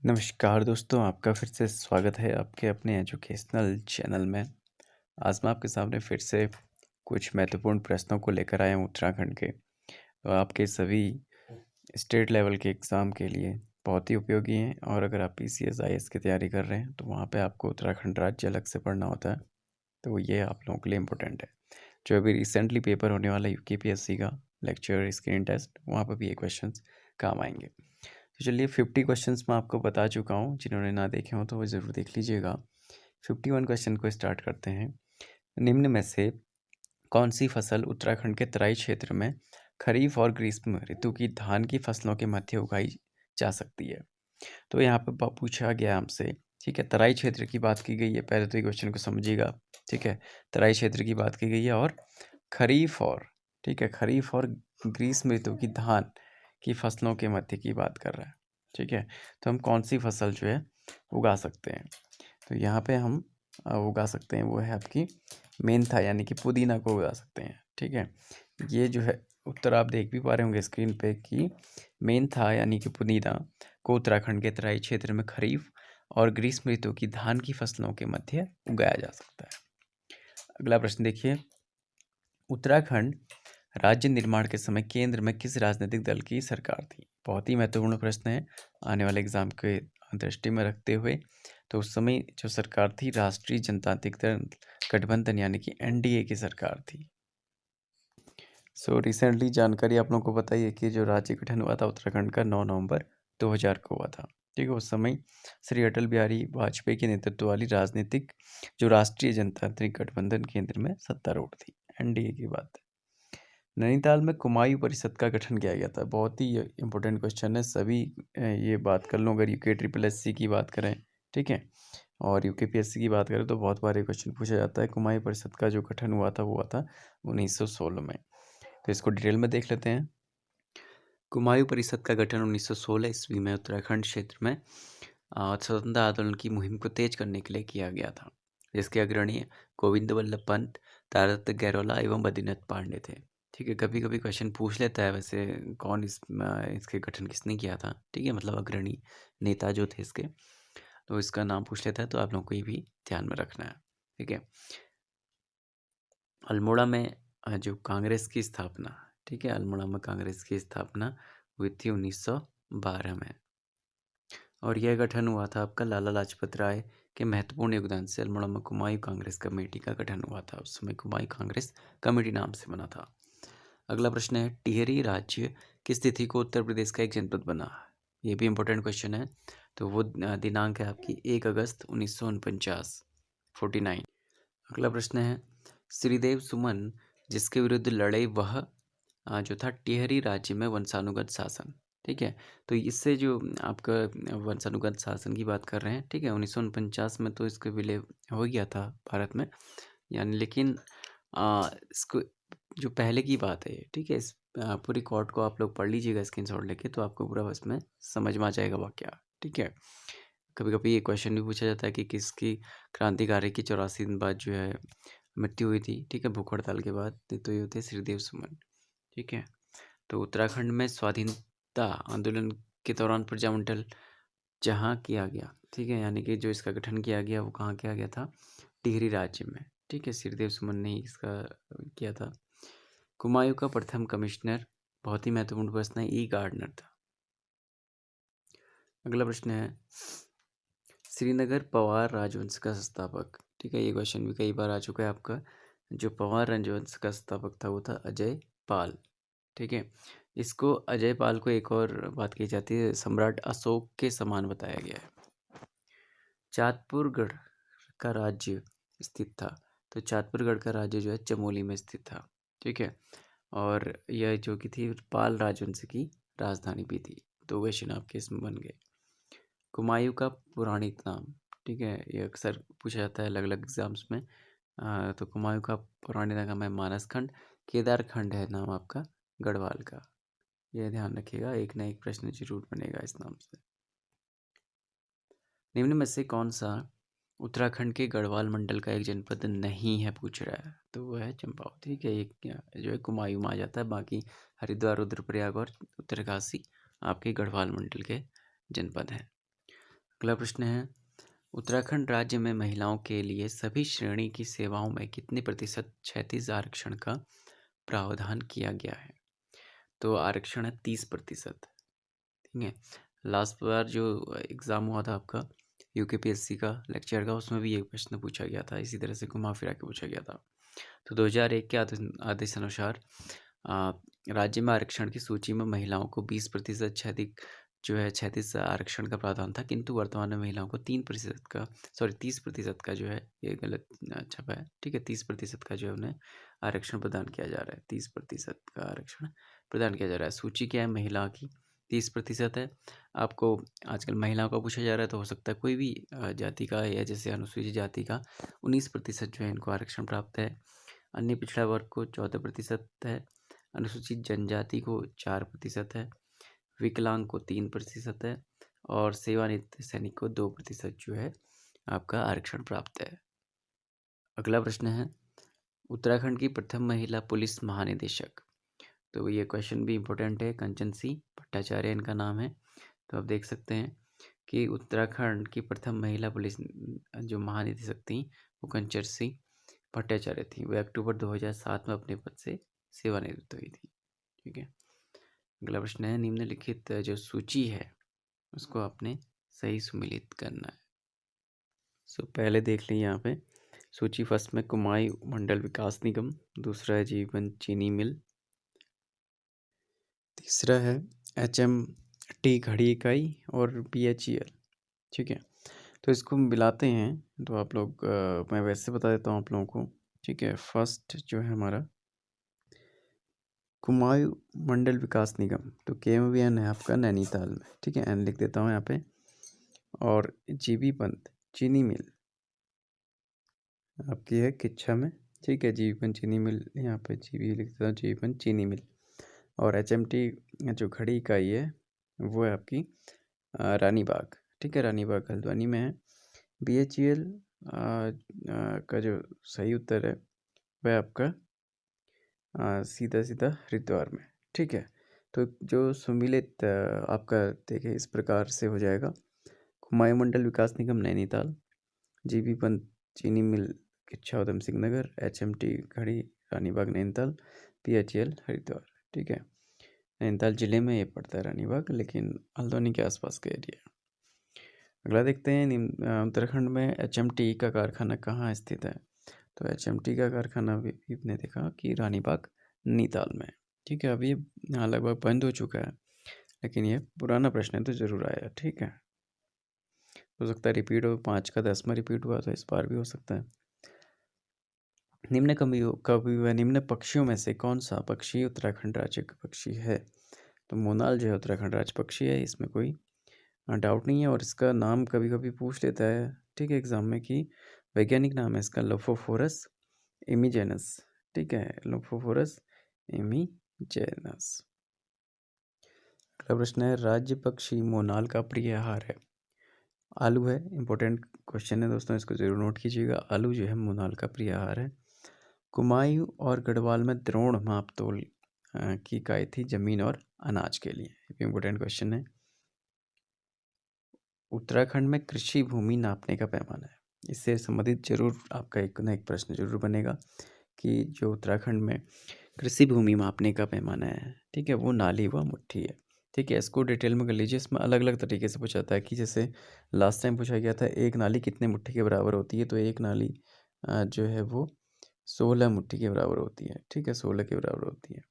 नमस्कार दोस्तों, आपका फिर से स्वागत है आपके अपने एजुकेशनल चैनल में। आज मैं आपके सामने फिर से कुछ महत्वपूर्ण प्रश्नों को लेकर आया हूँ उत्तराखंड के। तो आपके सभी स्टेट लेवल के एग्ज़ाम के लिए बहुत ही उपयोगी हैं और अगर आप पीसीएस, आईएएस की तैयारी कर रहे हैं तो वहाँ पे आपको उत्तराखंड राज्य अलग से पढ़ना होता है। तो ये आप लोगों के लिए इम्पोर्टेंट है। जो अभी रिसेंटली पेपर होने वाला है यूकेपीएससी का लेक्चर स्क्रीन टेस्ट, वहाँ पर भी ये क्वेश्चंस काम आएंगे। तो चलिए 50 क्वेश्चंस मैं आपको बता चुका हूँ, जिन्होंने ना देखे हों तो वो ज़रूर देख लीजिएगा। 51 क्वेश्चन को स्टार्ट करते हैं। निम्न में से कौन सी फसल उत्तराखंड के तराई क्षेत्र में खरीफ और ग्रीष्म ऋतु की धान की फसलों के मध्य उगाई जा सकती है? तो यहाँ पे पूछा गया हमसे, ठीक है, तराई क्षेत्र की बात की गई है। पहले तो ये क्वेश्चन को समझिएगा, ठीक है। तराई क्षेत्र की बात की गई है और खरीफ और, ठीक है, खरीफ और ग्रीष्म ऋतु की धान की फसलों के मध्य की बात कर रहा है, ठीक है। तो हम कौन सी फसल जो है उगा सकते हैं? तो यहाँ पे हम उगा सकते हैं, वो है आपकी मेंथा यानी कि पुदीना को उगा सकते हैं, ठीक है। ये जो है उत्तर आप देख भी पा रहे होंगे स्क्रीन पे कि मेंथा यानी कि पुदीना को उत्तराखंड के तराई क्षेत्र में खरीफ और ग्रीष्म ऋतु की धान की फसलों के मध्य उगाया जा सकता है। अगला प्रश्न देखिए, उत्तराखंड राज्य निर्माण के समय केंद्र में किस राजनीतिक दल की सरकार थी? बहुत ही महत्वपूर्ण प्रश्न है आने वाले एग्जाम के दृष्टि में रखते हुए। तो उस समय जो सरकार थी राष्ट्रीय जनतांत्रिक दल गठबंधन यानी कि एनडीए की सरकार थी। रिसेंटली जानकारी आप लोगों को पता ही है कि जो राज्य गठन हुआ था उत्तराखंड का 9 नवंबर 2000 को हुआ था, ठीक है। उस समय श्री अटल बिहारी वाजपेयी के नेतृत्व वाली राजनीतिक जो राष्ट्रीय जनतांत्रिक गठबंधन केंद्र में सत्तारूढ़ थी, एनडीए की बात है। नैनीताल में कुमायूं परिषद का गठन किया गया था। बहुत ही इंपॉर्टेंट क्वेश्चन है, सभी ये बात कर लो। अगर यूके ट्रिपल एस सी की बात करें, ठीक है, और यूकेपीएससी की बात करें तो बहुत बार ये क्वेश्चन पूछा जाता है। कुमायूं परिषद का जो गठन हुआ था वो हुआ था 1916 में। तो इसको डिटेल में देख लेते हैं। कुमायूं परिषद का गठन 1916 ईस्वी में उत्तराखंड क्षेत्र में स्वतंत्रता आंदोलन की मुहिम को तेज करने के लिए किया गया था, जिसके अग्रणी गोविंद वल्लभ पंत, तारादत्त गैरोला एवं बद्रीनाथ पांडे थे, ठीक है। कभी कभी क्वेश्चन पूछ लेता है वैसे कौन इसके गठन किसने किया था, ठीक है, मतलब अग्रणी नेता जो थे इसके, तो इसका नाम पूछ लेता है, तो आप लोगों को ये भी ध्यान में रखना है, ठीक है। अल्मोड़ा में जो कांग्रेस की स्थापना, ठीक है, अल्मोड़ा में कांग्रेस की स्थापना हुई थी 1912 में, और यह गठन हुआ था आपका लाला लाजपत राय के महत्वपूर्ण योगदान से। अल्मोड़ा में कुमायूं कांग्रेस कमेटी का गठन हुआ था, उस समय कुमायूं कांग्रेस कमेटी नाम से बना था। अगला प्रश्न है, टिहरी राज्य की स्थिति को उत्तर प्रदेश का एक जनपद बना। ये भी इंपॉर्टेंट क्वेश्चन है। तो वो दिनांक है आपकी 1 अगस्त 1949, 49। अगला प्रश्न है, श्रीदेव सुमन जिसके विरुद्ध लड़े वह जो था टिहरी राज्य में वंशानुगत शासन, ठीक है। तो इससे जो आपका वंशानुगत शासन की बात कर रहे हैं, ठीक है, 1949 में तो इसका विलय हो गया था भारत में, यानी, लेकिन इसको जो पहले की बात है, ठीक है, इस पूरी कोर्ट को आप लोग पढ़ लीजिएगा स्क्रीनशॉट लेके, तो आपको पूरा इसमें समझ में आ जाएगा वाकया, ठीक है। कभी कभी ये क्वेश्चन भी पूछा जाता है कि किसकी क्रांतिकारी की 84 दिन बाद जो है मृत्यु हुई थी, ठीक है, भूख हड़ताल के बाद। तो ये होते श्रीदेव सुमन, ठीक है। तो उत्तराखंड में स्वाधीनता आंदोलन के दौरान प्रजामंडल जहाँ किया गया, ठीक है, यानी कि जो इसका गठन किया गया वो कहाँ किया गया था? टिहरी राज्य में, ठीक है। श्रीदेव सुमन ने ही इसका किया था। कुमायूं का प्रथम कमिश्नर, बहुत ही महत्वपूर्ण प्रश्न है, ई गार्डनर था। अगला प्रश्न है, श्रीनगर पवार राजवंश का संस्थापक, ठीक है, ये क्वेश्चन भी कई बार आ चुका है आपका। जो पवार राजवंश का संस्थापक था वो था अजय पाल, ठीक है। इसको अजय पाल को एक और बात कही जाती है, सम्राट अशोक के समान बताया गया है। चाँदपुरगढ़ का राज्य स्थित था। तो चाँदपुरगढ़ का राज्य जो है चमोली में स्थित था, ठीक है। और यह जो कि थी पाल राजवंश की राजधानी भी थी। तो क्वेश्चन आपके इसमें बन गए। कुमायूं का पौराणिक नाम, ठीक है, ये अक्सर पूछा जाता है अलग अलग एग्जाम्स में। तो कुमायूं का पौराणिक नाम है मानसखंड, केदारखंड है नाम आपका गढ़वाल का। यह ध्यान रखिएगा, एक ना एक प्रश्न जरूर बनेगा इस नाम से। निम्न में से कौन सा उत्तराखंड के गढ़वाल मंडल का एक जनपद नहीं है, पूछ रहा है, तो वो है चंपावत, ठीक है। एक जो है कुमायूं में आ जाता है, बाकी हरिद्वार, रुद्रप्रयाग और उत्तरकाशी आपके गढ़वाल मंडल के जनपद हैं। अगला प्रश्न है, उत्तराखंड राज्य में महिलाओं के लिए सभी श्रेणी की सेवाओं में कितने प्रतिशत क्षैतिज आरक्षण का प्रावधान किया गया है? तो आरक्षण है 30%। ठीक है, लास्ट बार जो एग्ज़ाम हुआ था आपका यूकेपीएससी का लेक्चर का, उसमें भी ये प्रश्न पूछा गया था, इसी तरह से घुमा फिरा के पूछा गया था। तो 2001 के आदेश अनुसार राज्य में आरक्षण की सूची में महिलाओं को 20% क्षैतिज आरक्षण का प्रावधान था, किंतु वर्तमान में महिलाओं को 30% का जो है, ये गलत छपा है। ठीक है, 30% का जो है उन्हें आरक्षण प्रदान किया जा रहा है, 30% का आरक्षण प्रदान किया जा रहा है। सूची क्या है महिला की? 30% है। आपको आजकल महिलाओं का पूछा जा रहा है, तो हो सकता है कोई भी जाति का, या जैसे अनुसूचित जाति का 19% जो है इनको आरक्षण प्राप्त है। अन्य पिछड़ा वर्ग को 14% है। अनुसूचित जनजाति को 4% है। विकलांग को 3% है। और सेवानिवृत्त सैनिक को 2% जो है आपका आरक्षण प्राप्त है। अगला प्रश्न है, उत्तराखंड की प्रथम महिला पुलिस महानिदेशक। तो ये क्वेश्चन भी इम्पोर्टेंट है। कंचन सिंह भट्टाचार्य इनका नाम है। तो आप देख सकते हैं कि उत्तराखंड की प्रथम महिला पुलिस जो महानिदेशक थी वो कंचन सिंह भट्टाचार्य थी। वो अक्टूबर 2007 में अपने पद से सेवानिवृत्त हुई थी। ठीक है, अगला प्रश्न है, निम्नलिखित जो सूची है उसको आपने सही सुमिलित करना है। पहले देख लीजिए यहाँ पे सूची। फर्स्ट में कुमाई मंडल विकास निगम, दूसरा है जीवन चीनी मिल, तीसरा है HMT घड़ी इकाई और BHEL। ठीक है, तो इसको मिलाते हैं तो आप लोग मैं वैसे बता देता हूँ आप लोगों को। ठीक है, फर्स्ट जो है हमारा कुमायूं मंडल विकास निगम, तो KMVN है आपका नैनीताल में। ठीक है, एन लिख देता हूँ यहाँ पे। और जीबी पंत चीनी मिल आपकी है किच्छा में। ठीक है, जीबी पंत चीनी मिल, यहाँ पे जीबी लिख देता हूँ, जीबी पंत चीनी मिल। और HMT जो घड़ी इकाई है वो है आपकी रानी बाग। ठीक है, रानी बाग हल्द्वानी में है। BHEL का जो सही उत्तर है वह आपका सीधा सीधा हरिद्वार में। ठीक है, तो जो सुमिलित आपका देखिए इस प्रकार से हो जाएगा। कुमायूं मंडल विकास निगम नैनीताल, जीबी पंत चीनी मिल किच्छा उधम सिंह नगर, HMT घड़ी रानीबाग नैनीताल, BHEL हरिद्वार। ठीक है, नैनीताल जिले में ये पड़ता है रानीबाग, लेकिन हल्द्वानी के आसपास का एरिया। अगला देखते हैं, उत्तराखंड में HMT का कारखाना कहाँ स्थित है? तो HMT का कारखाना भी आपने देखा कि रानीबाग नैनीताल में। ठीक है, अभी यहाँ लगभग बंद हो चुका है, लेकिन ये पुराना प्रश्न है तो ज़रूर आया। ठीक है, हो सकता है रिपीट हो, 5 का 10 में रिपीट हुआ तो इस बार भी हो सकता है। निम्न कवि व निम्न पक्षियों में से कौन सा पक्षी उत्तराखंड राज्य का पक्षी है? तो मोनाल जो है उत्तराखंड राज्य पक्षी है, इसमें कोई डाउट नहीं है। और इसका नाम कभी कभी पूछ लेता है, ठीक है, एग्जाम में, कि वैज्ञानिक नाम है इसका लोफोफोरस एमिजेनस। ठीक है, लोफोफोरस एमिजेनस। अगला प्रश्न है, राज्य पक्षी मोनाल का प्रिय आहार है? आलू है। इंपॉर्टेंट क्वेश्चन है दोस्तों, इसको जरूर नोट कीजिएगा। आलू जो है मोनाल का प्रिय आहार है। कुमायूं और गढ़वाल में द्रोण मापतोल की इकाई थी जमीन और अनाज के लिए। इंपॉर्टेंट क्वेश्चन है। उत्तराखंड में कृषि भूमि नापने का पैमाना है, इससे संबंधित जरूर आपका एक ना एक प्रश्न जरूर बनेगा कि जो उत्तराखंड में कृषि भूमि मापने का पैमाना है, ठीक है, वो नाली व मुट्ठी है। ठीक है, इसको डिटेल में कर लीजिए। इसमें अलग अलग तरीके से पूछा जाता है कि जैसे लास्ट टाइम पूछा गया था एक नाली कितने मुट्ठी के बराबर होती है, तो एक नाली जो है वो 16 मुट्ठी के बराबर होती है। ठीक है, 16 के बराबर होती है।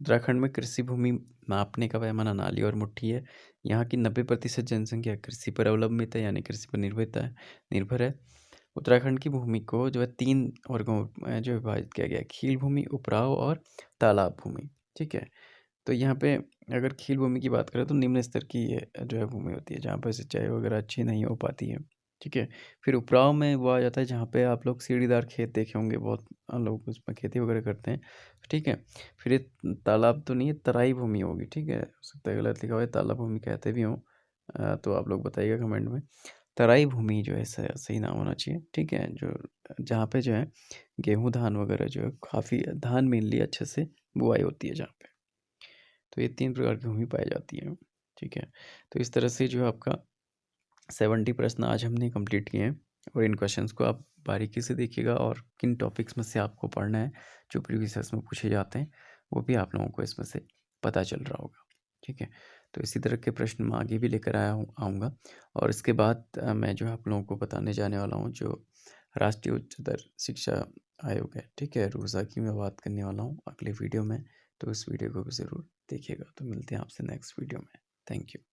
उत्तराखंड में कृषि भूमि मापने का पैमाना नाली और मुट्ठी है। यहाँ की 90% जनसंख्या कृषि पर अवलंबित है, यानी कृषि पर निर्भर है। उत्तराखंड की भूमि को जो है 3 वर्गों में जो विभाजित किया गया है, खील भूमि, उपराव और तालाब भूमि। ठीक है, तो यहाँ पे अगर खील भूमि की बात करें तो निम्न स्तर की ये जो है भूमि होती है, जहाँ पर सिंचाई वगैरह अच्छी नहीं हो पाती है। ठीक है, फिर उपराव में वो आ जाता है जहाँ पे आप लोग सीढ़ीदार खेत देखे होंगे, बहुत लोग उसमें खेती वगैरह करते हैं। ठीक है, फिर ये तालाब तो नहीं है, तराई भूमि होगी। ठीक है, हो सकता है गलत लिखा हुआ है, तालाब भूमि कहते भी हों, तो आप लोग बताइएगा कमेंट में। तराई भूमि जो है सही नाम होना चाहिए। ठीक है, जो जहाँ पे जो है गेहूँ धान वगैरह जो है काफ़ी धान मेनली अच्छे से बुआई होती है जहाँ पे। तो ये 3 प्रकार की भूमि पाई जाती है। ठीक है, तो इस तरह से जो है आपका 70 प्रश्न आज हमने कंप्लीट किए हैं और इन क्वेश्चंस को आप बारीकी से देखिएगा और किन टॉपिक्स में से आपको पढ़ना है जो प्रीवियस ईयर्स में पूछे जाते हैं वो भी आप लोगों को इसमें से पता चल रहा होगा। ठीक है, तो इसी तरह के प्रश्न मैं आगे भी लेकर आऊँगा और इसके बाद मैं जो है आप लोगों को बताने जाने वाला हूँ जो राष्ट्रीय उच्चतर शिक्षा आयोग है, ठीक है, रूसा की मैं बात करने वाला हूँ अगले वीडियो में। तो इस वीडियो को भी ज़रूर देखिएगा। तो मिलते हैं आपसे नेक्स्ट वीडियो में। Thank you.